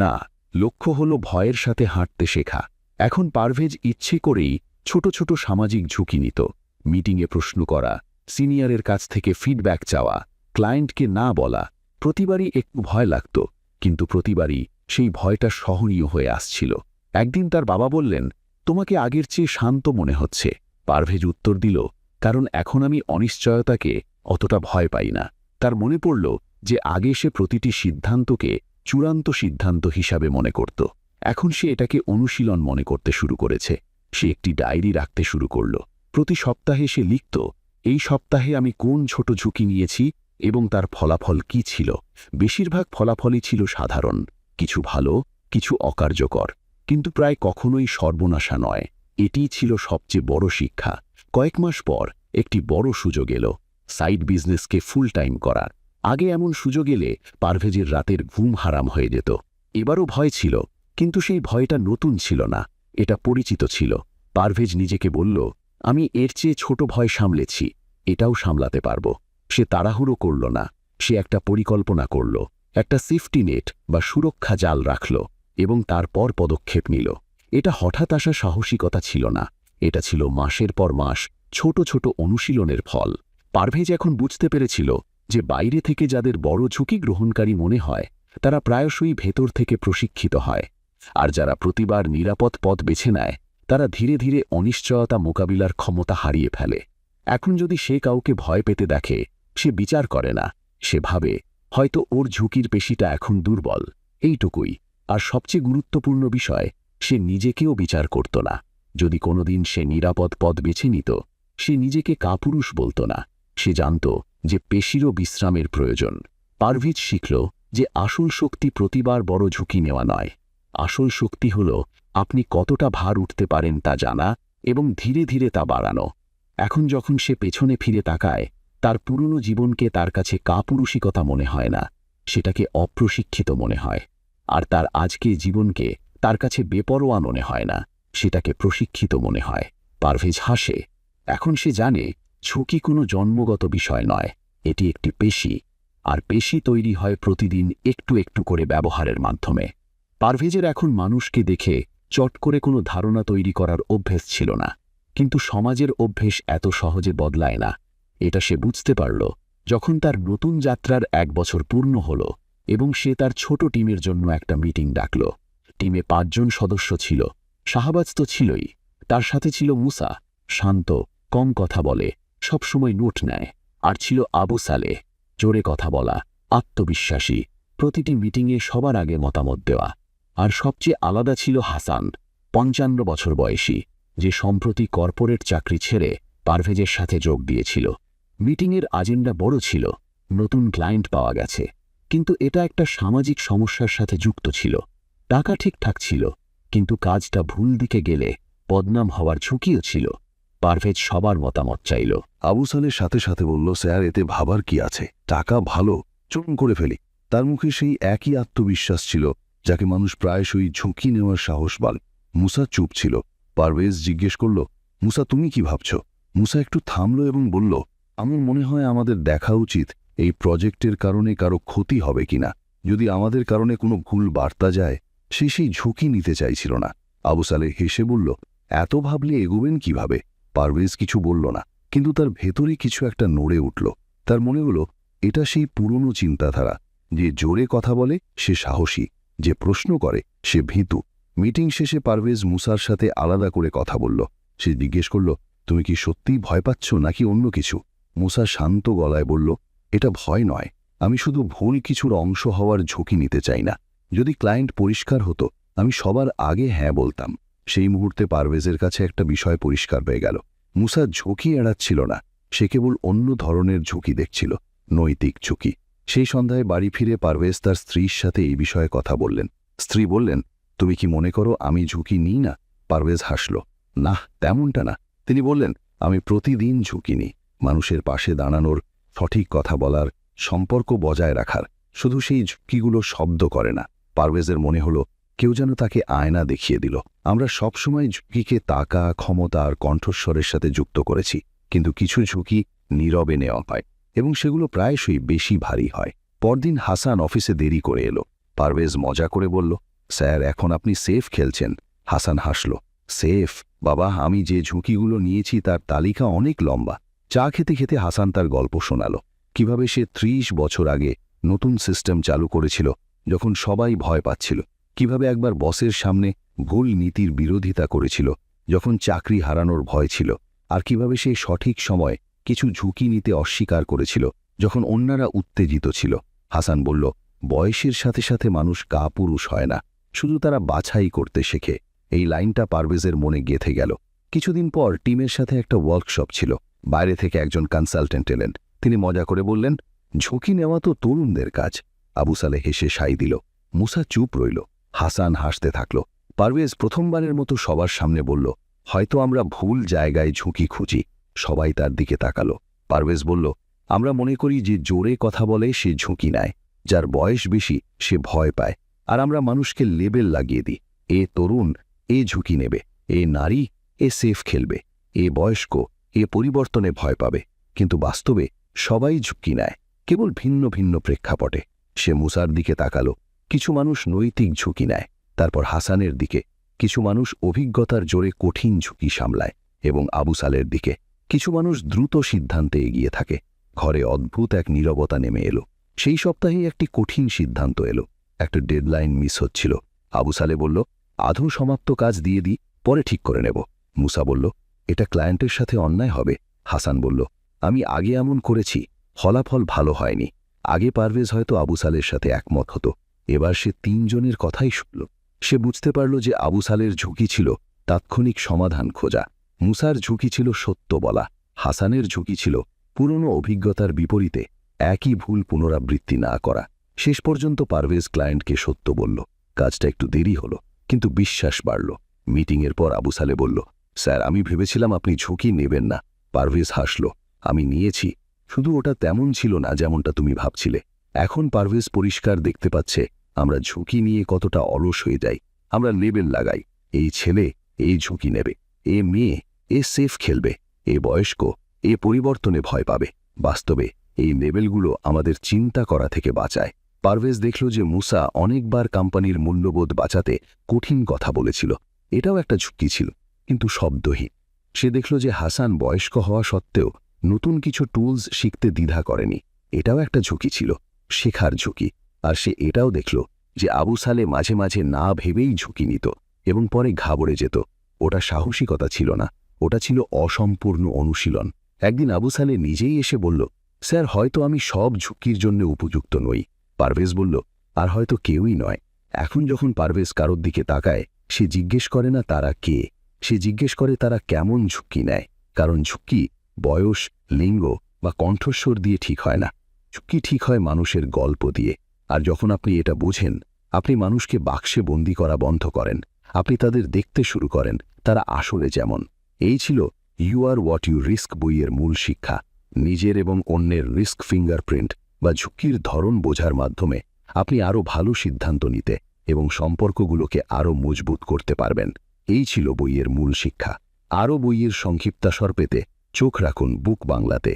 না, লক্ষ্য হলো ভয়ের সাথে হাঁটতে শেখা। এখন পারভেজ ইচ্ছে করেই ছোট ছোট সামাজিক ঝুঁকি নিত। মিটিংয়ে প্রশ্ন করা, সিনিয়রের কাছ থেকে ফিডব্যাক চাওয়া, ক্লায়েন্টকে না বলা। প্রতিবারই একটু ভয় লাগত, কিন্তু প্রতিবারই সেই ভয়টা সহনীয় হয়ে আসছিল। একদিন তার বাবা বললেন, তোমাকে আগের চেয়ে শান্ত মনে হচ্ছে। পারভেজ উত্তর দিল, কারণ এখন আমি অনিশ্চয়তাকে অতটা ভয় পাই না। তার মনে পড়ল যে আগে সে প্রতিটি সিদ্ধান্তকে চূড়ান্ত সিদ্ধান্ত হিসাবে মনে করত। এখন সে এটাকে অনুশীলন মনে করতে শুরু করেছে। সে একটি ডায়েরি রাখতে শুরু করল। প্রতি সপ্তাহে সে লিখত, এই সপ্তাহে আমি কোন ছোট ঝুঁকি নিয়েছি এবং তার ফলাফল কি ছিল। বেশিরভাগ ফলাফলই ছিল সাধারণ, কিছু ভালো, কিছু অকার্যকর, কিন্তু প্রায় কখনোই সর্বনাশা নয়। এটিই ছিল সবচেয়ে বড় শিক্ষা। কয়েক মাস পর একটি বড় সুযোগ এলো, সাইড বিজনেসকে ফুল টাইম করার। আগে এমন সুযোগ এলে পারভেজের রাতের ঘুম হারাম হয়ে যেত। এবারও ভয় ছিল, কিন্তু সেই ভয়টা নতুন ছিল না, এটা পরিচিত ছিল। পারভেজ নিজেকে বলল, আমি এর চেয়ে ছোট ভয় সামলেছি, এটাও সামলাতে পারব। সে তাড়াহুড়ো করল না, সে একটা পরিকল্পনা করল, একটা সেফটি নেট বা সুরক্ষা জাল রাখল এবং তারপর পদক্ষেপ নিল। এটা হঠাৎ আসা সাহসিকতা ছিল না, এটা ছিল মাসের পর মাস ছোট ছোট অনুশীলনের ফল। পারভেজ এখন বুঝতে পেরেছিল যে বাইরে থেকে যাদের বড় ঝুঁকি গ্রহণকারী মনে হয়, তারা প্রায়শই ভেতর থেকে প্রশিক্ষিত হয়। আর যারা প্রতিবার নিরাপদ পথ বেছে নেয়, তারা ধীরে ধীরে অনিশ্চয়তা মোকাবিলার ক্ষমতা হারিয়ে ফেলে। এখন যদি সে কাউকে ভয় পেতে দেখে, সে বিচার করে না, সে ভাবে হয়তো ওর ঝুঁকির পেশিটা এখন দুর্বল, এইটুকুই। আর সবচেয়ে গুরুত্বপূর্ণ বিষয়, সে নিজেকেও বিচার করত না। যদি কোনোদিন সে নিরাপদ পথ বেছে নিত, সে নিজেকে কাপুরুষ বলত না। সে জানত যে পেশিরও বিশ্রামের প্রয়োজন। পারভেজ শিখল যে আসল শক্তি প্রতিবার বড় ঝুঁকি নেওয়া নয়। আসল শক্তি হল আপনি কতটা ভার উঠতে পারেন তা জানা এবং ধীরে ধীরে তা বাড়ানো। এখন যখন সে পেছনে ফিরে তাকায়, তার পুরনো জীবনকে তার কাছে কাপুরুষিকতা মনে হয় না, সেটাকে অপ্রশিক্ষিত মনে হয়। আর তার আজকের জীবনকে তার কাছে বেপরোয়া মনে হয় না, সেটাকে প্রশিক্ষিত মনে হয়। পারভেজ হাসে। এখন সে জানে ঝুঁকি কোনো জন্মগত বিষয় নয়, এটি একটি পেশি, আর পেশি তৈরি হয় প্রতিদিন একটু একটু করে ব্যবহারের মাধ্যমে। পারভেজের এখন মানুষকে দেখে চট করে কোনো ধারণা তৈরি করার অভ্যেস ছিল না, কিন্তু সমাজের অভ্যেস এত সহজে বদলায় না। এটা সে বুঝতে পারল যখন তার নতুন যাত্রার 1 বছর পূর্ণ হল। এবং সে তার ছোট টিমের জন্য একটা মিটিং ডাকল। টিমে 5 জন সদস্য ছিল। শাহবাজ তো ছিলই, তার সাথে ছিল মুসা, শান্ত, কম কথা বলে, সবসময় নোট নেয়। আর ছিল আবু সালেহ, জোরে কথা বলা, আত্মবিশ্বাসী, প্রতিটি মিটিংয়ে সবার আগে মতামত দেওয়া। আর সবচেয়ে আলাদা ছিল হাসান, 55 বছর বয়সী, যে সম্প্রতি কর্পোরেট চাকরি ছেড়ে পারভেজের সাথে যোগ দিয়েছিল। মিটিংয়ের আজেন্ডা বড় ছিল, নতুন ক্লায়েন্ট পাওয়া গেছে, কিন্তু এটা একটা সামাজিক সমস্যার সাথে যুক্ত ছিল। টাকা ঠিকঠাক ছিল, কিন্তু কাজটা ভুল দিকে গেলে বদনাম হওয়ার ঝুঁকিও ছিল। পারভেজ সবার মতামত চাইল। আবু সালের সাথে সাথে বলল, স্যার এতে ভাবার কি আছে, টাকা ভালো, চলুন করে ফেলি। তার মুখে সেই একই আত্মবিশ্বাস ছিল যাকে মানুষ প্রায়শই ঝুঁকি নেওয়ার সাহস বলে। মুসা চুপ ছিল। পারভেজ জিজ্ঞেস করল, মুসা তুমি কি ভাবছ? মুসা একটু থামল এবং বলল, আমার মনে হয় আমাদের দেখা উচিত এই প্রজেক্টের কারণে কারো ক্ষতি হবে কিনা। যদি আমাদের কারণে কোনো ভুল বার্তা যায়, সে সেই ঝুঁকি নিতে চাইছিল না। আবু সালেহ হেসে বলল, এত ভাবলে এগোবেন কিভাবে? পারভেজ কিছু বলল না, কিন্তু তার ভেতরে কিছু একটা নড়ে উঠল। তার মনে হলো এটা সেই পুরনো চিন্তাধারা, যে জোরে কথা বলে সে সাহসী, যে প্রশ্ন করে সে ভীতু। মিটিং শেষে পারভেজ মুসার সাথে আলাদা করে কথা বলল। সে জিজ্ঞেস করল, তুমি কি সত্যিই ভয় পাচ্ছ নাকি অন্য কিছু? মুসা শান্ত গলায় বলল, এটা ভয় নয়, আমি শুধু ভুল কিছুর অংশ হওয়ার ঝুঁকি নিতে চাই না। যদি ক্লায়েন্ট পরিষ্কার হতো, আমি সবার আগে হ্যাঁ বলতাম। সেই মুহূর্তে পারভেজের কাছে একটা বিষয় পরিষ্কার হয়ে গেল। মুসা ঝুঁকি এড়াচ্ছিল না, সে কেবল অন্য ধরনের ঝুঁকি দেখছিল, নৈতিক ঝুঁকি। সেই সন্ধ্যায় বাড়ি ফিরে পারভেজ তার স্ত্রীর সাথে এই বিষয়ে কথা বললেন। স্ত্রী বললেন, তুমি কি মনে করো আমি ঝুঁকি নিই না? পারভেজ হাসল, না, তেমনটা না। তিনি বললেন, আমি প্রতিদিন ঝুঁকি নিই, মানুষের পাশে দাঁড়ানোর, সঠিক কথা বলার, সম্পর্ক বজায় রাখার। শুধু সেই ঝুঁকিগুলো শব্দ করে না। পারভেজের মনে হলো কেউ যেন তাকে আয়না দেখিয়ে দিল। আমরা সবসময় ঝুঁকিকে টাকা, ক্ষমতা আর কণ্ঠস্বরের সাথে যুক্ত করেছি, কিন্তু কিছু ঝুঁকি নীরবে নেওয়া হয় এবং সেগুলো প্রায়শই বেশি ভারী হয়। পরদিন হাসান অফিসে দেরি করে এলো। পারভেজ মজা করে বলল, স্যার এখন আপনি সেফ খেলছেন। হাসান হাসল, সেফ? বাবা, আমি যে ঝুঁকিগুলো নিয়েছি তার তালিকা অনেক লম্বা। চা খেতে খেতে হাসান তার গল্প শোনাল, কিভাবে সে 30 বছর আগে নতুন সিস্টেম চালু করেছিল যখন সবাই ভয় পাচ্ছিল, কিভাবে একবার বসের সামনে ভুল নীতির বিরোধিতা করেছিল যখন চাকরি হারানোর ভয় ছিল, আর কিভাবে সে সঠিক সময় কিছু ঝুঁকি নিতে অস্বীকার করেছিল যখন অন্যরা উত্তেজিত ছিল। হাসান বলল, বয়সের সাথে সাথে মানুষ কাপুরুষ হয় না, শুধু তারা বাছাই করতে শেখে। এই লাইনটা পারভেজের মনে গেঁথে গেল। কিছুদিন পর টিমের সাথে একটা ওয়ার্কশপ ছিল। বাইরে থেকে একজন কনসালটেন্ট এলেন। তিনি মজা করে বললেন, ঝুঁকি নেওয়া তো তরুণদের কাজ। আবু সালেহ হেসে সাই দিল। মুসা চুপ রইল। হাসান হাসতে থাকল। পারভেজ প্রথমবারের মতো সবার সামনে বলল, হয়তো আমরা ভুল জায়গায় ঝুঁকি খুঁজি। সবাই তার দিকে তাকালো। পারভেজ বলল, আমরা মনে করি যে জোরে কথা বলে সে ঝুঁকি নেয়, যার বয়স বেশি সে ভয় পায়, আর আমরা মানুষকে লেবেল লাগিয়ে দিই। এ তরুণ, এ ঝুঁকি নেবে, এ নারী, এ সেফ খেলবে, এ বয়স্ক, এ পরিবর্তনে ভয় পাবে। কিন্তু বাস্তবে সবাই ঝুঁকি নেয়, কেবল ভিন্ন ভিন্ন প্রেক্ষাপটে। সে মুসার দিকে তাকালো। কিছু মানুষ নৈতিক ঝুঁকি নেয়। তারপর হাসানের দিকে। কিছু মানুষ অভিজ্ঞতার জোরে কঠিন ঝুঁকি সামলায়। এবং আবু সালের দিকে। কিছু মানুষ দ্রুত সিদ্ধান্তে এগিয়ে থাকে। ঘরে অদ্ভুত এক নীরবতা নেমে এলো। সেই সপ্তাহেই একটি কঠিন সিদ্ধান্ত এলো। একটা ডেডলাইন মিস হচ্ছিল। আবু সালে বলল, আধো সমাপ্ত কাজ দিয়ে দিই, পরে ঠিক করে নেব। মুসা বলল, এটা ক্লায়েন্টের সাথে অন্যায় হবে। হাসান বলল, আমি আগে এমন করেছি, ফলাফল ভালো হয়নি। আগে পারভেজ হয়তো আবু সালের সাথে একমত হতো। এবার সে 3 জনের কথাই শুনল। সে বুঝতে পারল যে আবু সালের ঝুঁকি ছিল তাৎক্ষণিক সমাধান খোঁজা, মুসার ঝুঁকি ছিল সত্য বলা, হাসানের ঝুঁকি ছিল পুরনো অভিজ্ঞতার বিপরীতে একই ভুল পুনরাবৃত্তি না করা। শেষ পর্যন্ত পারভেজ ক্লায়েন্টকে সত্য বলল। কাজটা একটু দেরি হলো, কিন্তু বিশ্বাস বাড়ল। মিটিংয়ের পর আবু সালে বলল, স্যার আমি ভেবেছিলাম আপনি ঝুঁকি নেবেন না। পারভেজ হাসল, আমি নিয়েছি, শুধু ওটা তেমন ছিল না যেমনটা তুমি ভাবছিলে। এখন পারভেজ পরিষ্কার দেখতে পাচ্ছে আমরা ঝুঁকি নিয়ে কতটা অলস হয়ে যাই। আমরা লেবেল লাগাই, এই ছেলে এই ঝুঁকি নেবে, এ মেয়ে এ সেফ খেলবে, এ বয়স্ক এ পরিবর্তনে ভয় পাবে। বাস্তবে এই লেবেলগুলো আমাদের চিন্তা করা থেকে বাঁচায়। পারভেজ দেখল যে মুসা অনেকবার কোম্পানির মূল্যবোধ বাঁচাতে কঠিন কথা বলেছিল। এটাও একটা ঝুঁকি ছিল, কিন্তু শব্দহীন। সে দেখল যে হাসান বয়স্ক হওয়া সত্ত্বেও নতুন কিছু টুলস শিখতে দ্বিধা করেনি। এটাও একটা ঝুঁকি ছিল, শেখার ঝুঁকি। আর সে এটাও দেখল যে আবু সালে মাঝে মাঝে না ভেবেই ঝুঁকি নিত এবং পরে ঘাবড়ে যেত। ওটা সাহসিকতা ছিল না, ওটা ছিল অসম্পূর্ণ অনুশীলন। একদিন আবু সালে নিজেই এসে বলল, স্যার, হয়তো আমি সব ঝুঁকির জন্য উপযুক্ত নই। পারভেজ বলল, আর হয়তো কেউই নয়। এখন যখন পারভেজ কারোর দিকে তাকায়, সে জিজ্ঞেস করে না তারা কে, সে জিজ্ঞেস করে তারা কেমন ঝুঁকি নেয়। কারণ ঝুঁকি বয়স, লিঙ্গ বা কণ্ঠস্বর দিয়ে ঠিক হয় না, ঝুঁকি ঠিক হয় মানুষের গল্প দিয়ে। আর যখন আপনি এটা বোঝেন, আপনি মানুষকে বাক্সে বন্দি করা বন্ধ করেন। আপনি তাদের দেখতে শুরু করেন তারা আসলে যেমন। এই ছিল you are what you risk বইয়ের মূল শিক্ষা। নিজের এবং অন্যের রিস্ক ফিঙ্গারপ্রিন্ট বা ঝুঁকির ধরন বোঝার মাধ্যমে আপনি আরও ভালো সিদ্ধান্ত নিতে এবং সম্পর্কগুলোকে আরও মজবুত করতে পারবেন। এই ছিল বইয়ের মূল শিক্ষা। আরও বইয়ের সংক্ষিপ্তাসর পেতে চোখ রাখুন বুক বাংলাতে।